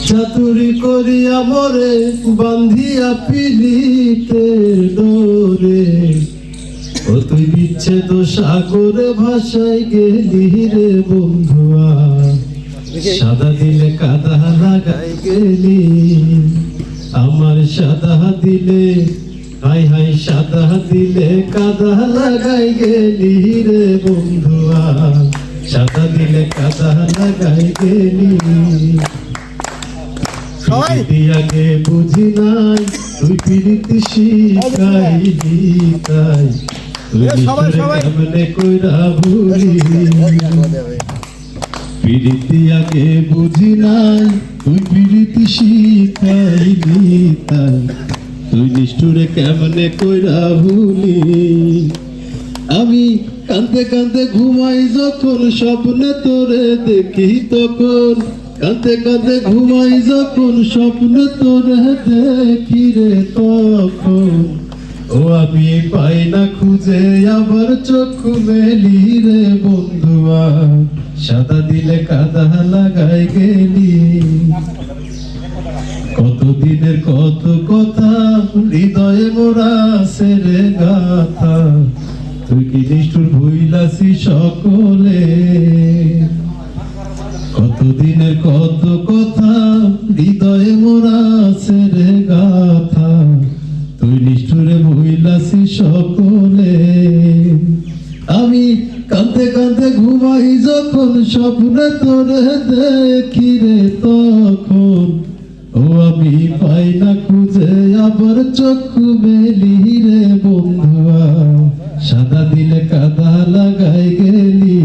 চাতুরি করিয়া মরে বান্ধিয়া পিলিতে ডোরে, ও তুই বিচ্ছেদ সাগরে ভাষায় গেলি রে বন্ধুয়া, সাদা দিলে কাদা লাগাই গেলি আমার সাদা দিলে, হাই হাই সাদা দিলে কাদা লাগাই গেলি রে বন্ধুয়া, সাদা দিলে কাদা লাগাই গেলি। আগে বুঝি নাই তুই পিরিতি শিখাইলি তাই, তুই কেমনে কইরা ভুলি, পিরিতি আগে বুঝি নাই তুই পিরিতি শিখাইলি তাই, তুই নিষ্ঠুরে কেমনে কইরা ভুলি। আমি কাঁদতে কাঁদতে ঘুমাই যখন স্বপ্নে তোরে দেখি তখন, কাঁদতে কাঁদতে ঘুমাই যখন স্বপ্নে তোরে দেখি রে তখন, ও আমি পাই না খুঁজে আবার চক্ষু মেলি রে বন্ধুয়া, সাদা দিলে কাদা লাগাই গেলি। কতদিনের কত কথা হৃদয়ে মোরা সেরে গাথা, তুই কি নিষ্ঠুর ভুইলাসি সকলে। কতদিনের কত কথা হৃদয়ে মোরা সেরে গাথা, তুই নিষ্ঠুরে ভুইলাসি সকলে। আমি কাঁদতে কাঁদতে ঘুমাই যখন স্বপ্নে তোরে দেখি রে তখন, ও আমি পাই না খুঁজে আবার চক্ষু মেলি রে বন্ধুয়া, সাদা দিলে কাদা লাগাই গেলি।